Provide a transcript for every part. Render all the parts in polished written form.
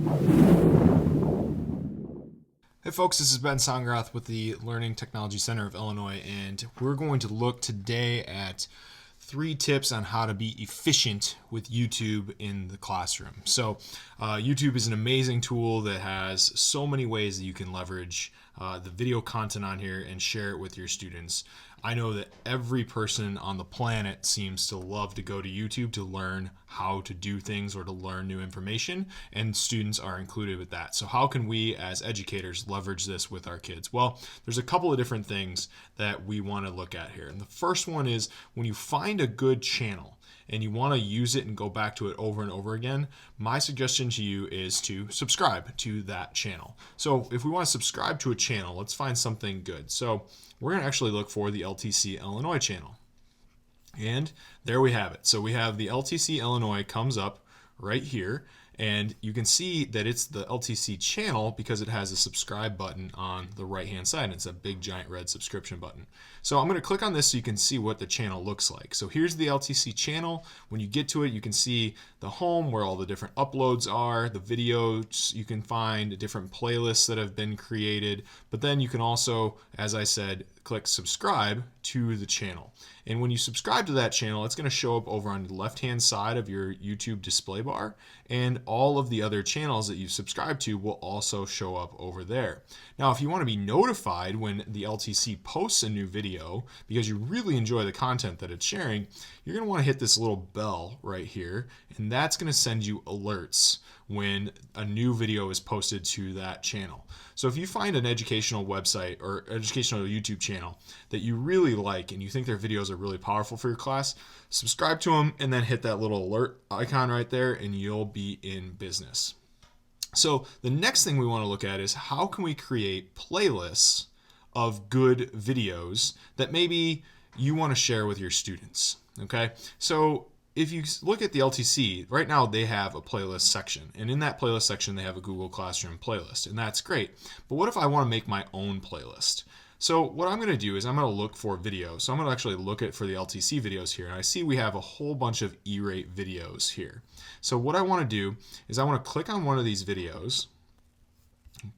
Hey folks, this is Ben Songrath with the Learning Technology Center of Illinois, and we're going to look today at 3 tips on how to be efficient with YouTube in the classroom. So YouTube is an amazing tool that has so many ways that you can leverage the video content on here and share it with your students. I know that every person on the planet seems to love to go to YouTube to learn how to do things or to learn new information, and students are included with that. So how can we as educators leverage this with our kids? Well, there's a couple of different things that we want to look at here. And the first one is when you find a good channel and you want to use it and go back to it over and over again, my suggestion to you is to subscribe to that channel. So if we want to subscribe to a channel, let's find something good. So we're going to actually look for the LTC Illinois channel. And there we have it. So we have the LTC Illinois comes up right here, and you can see that it's the LTC channel because it has a subscribe button on the right hand side, and it's a big giant red subscription button. So I'm going to click on this so you can see what the channel looks like. So here's the LTC channel. When you get to it, you can see the home where all the different uploads are, the videos, you can find different playlists that have been created, but then you can also, as I said, click subscribe to the channel. And when you subscribe to that channel, it's going to show up over on the left hand side of your YouTube display bar, and all of the other channels that you've subscribed to will also show up over there. Now, if you want to be notified when the LTC posts a new video because you really enjoy the content that it's sharing, you're going to want to hit this little bell right here, and that's going to send you alerts when a new video is posted to that channel. So if you find an educational website or educational YouTube channel that you really like and you think their videos are really powerful for your class, subscribe to them and then hit that little alert icon right there, and you'll be in business. So the next thing we want to look at is how can we create playlists of good videos that maybe you want to share with your students. Okay, so if you look at the LTC, right now they have a playlist section, and in that playlist section they have a Google Classroom playlist, and that's great. But what if I want to make my own playlist? So what I'm going to do is I'm going to look for videos. So I'm going to actually look for the LTC videos here, and I see we have a whole bunch of E-rate videos here. So what I want to do is I want to click on one of these videos,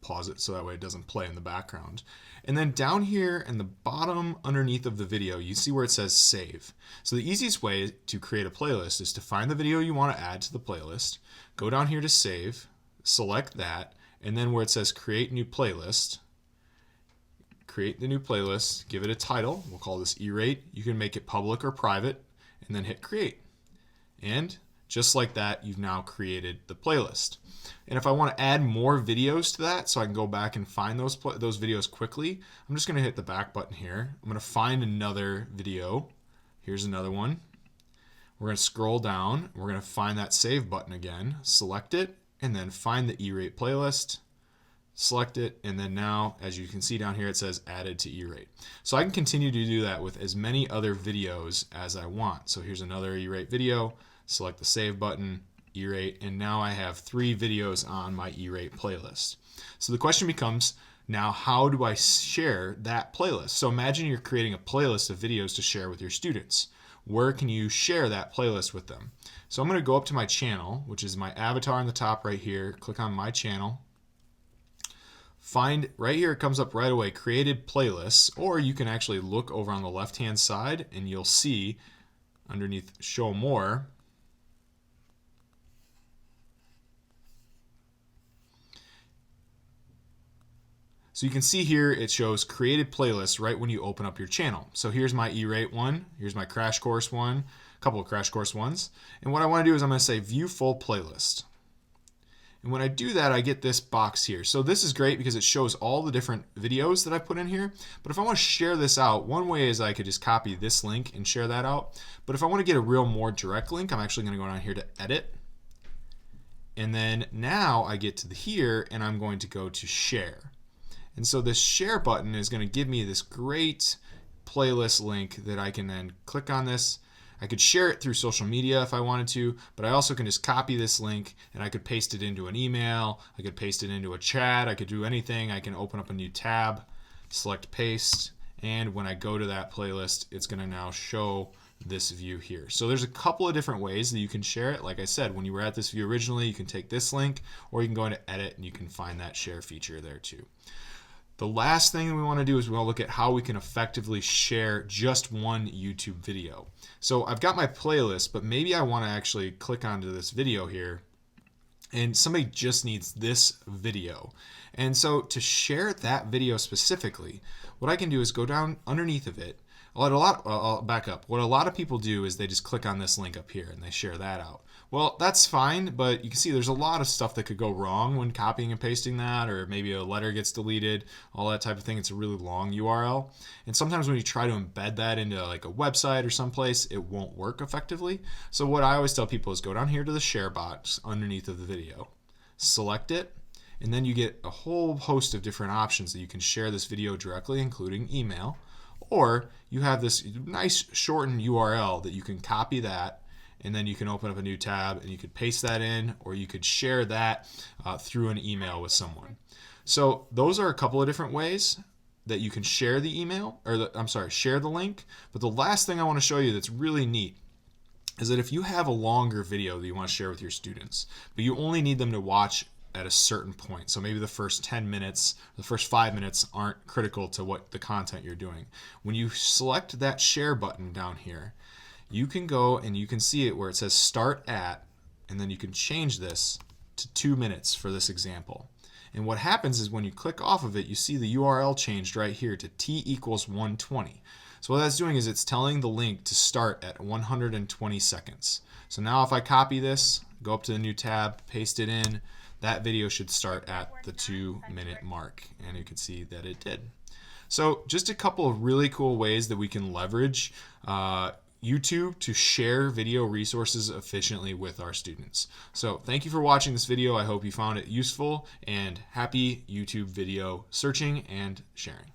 pause it so that way it doesn't play in the background. And then down here in the bottom underneath of the video, you see where it says save. So the easiest way to create a playlist is to find the video you want to add to the playlist, go down here to save, select that, and then where it says create new playlist, create the new playlist, give it a title, we'll call this E-rate. You can make it public or private, and then hit create. And just like that, you've now created the playlist. And if I want to add more videos to that so I can go back and find those videos quickly, I'm just going to hit the back button here. I'm going to find another video. Here's another one. We're going to scroll down. We're going to find that save button again, select it, and then find the E-rate playlist, select it, and then now, as you can see down here, it says added to E-rate. So I can continue to do that with as many other videos as I want. So here's another E-rate video, select the save button, E-rate, and now I have 3 videos on my E-rate playlist. So the question becomes, now how do I share that playlist? So imagine you're creating a playlist of videos to share with your students. Where can you share that playlist with them? So I'm going to go up to my channel, which is my avatar on the top right here, click on my channel, find right here, it comes up right away, created playlists, or you can actually look over on the left hand side and you'll see underneath show more, so you can see here it shows created playlists right when you open up your channel. So here's my E-rate one, here's my crash course one, a couple of crash course ones. And what I want to do is I'm going to say view full playlist. And when I do that, I get this box here. So this is great because it shows all the different videos that I put in here. But if I want to share this out, one way is I could just copy this link and share that out. But if I want to get a real more direct link, I'm actually going to go down here to edit. And then now I get to here and I'm going to go to share. And so this share button is going to give me this great playlist link that I can then click on this. I could share it through social media if I wanted to, but I also can just copy this link and I could paste it into an email. I could paste it into a chat. I could do anything. I can open up a new tab, select paste, and when I go to that playlist, it's going to now show this view here. So there's a couple of different ways that you can share it. Like I said, when you were at this view originally, you can take this link, or you can go into edit and you can find that share feature there too. The last thing we want to do is we want to look at how we can effectively share just one YouTube video. So I've got my playlist, but maybe I want to actually click onto this video here, and somebody just needs this video. And so to share that video specifically, what I can do is go down underneath of it. I'll back up. What a lot of people do is they just click on this link up here and they share that out. Well, that's fine, but you can see there's a lot of stuff that could go wrong when copying and pasting that, or maybe a letter gets deleted, all that type of thing. It's a really long URL. And sometimes when you try to embed that into like a website or someplace, it won't work effectively. So what I always tell people is go down here to the share box underneath of the video, select it, and then you get a whole host of different options that you can share this video directly, including email. Or you have this nice shortened URL that you can copy that, and then you can open up a new tab and you could paste that in, or you could share that through an email with someone. So those are a couple of different ways that you can share the email, or share the link. But the last thing I want to show you that's really neat is that if you have a longer video that you want to share with your students, but you only need them to watch at a certain point. So maybe the first 10 minutes, the first 5 minutes aren't critical to what the content you're doing. When you select that share button down here, you can go and you can see it where it says start at, and then you can change this to 2 minutes for this example. And what happens is when you click off of it, you see the URL changed right here to t=120. So what that's doing is it's telling the link to start at 120 seconds. So now if I copy this, go up to the new tab, paste it in, that video should start at the 2-minute mark, and you can see that it did. So just a couple of really cool ways that we can leverage YouTube to share video resources efficiently with our students. So thank you for watching this video. I hope you found it useful, and happy YouTube video searching and sharing.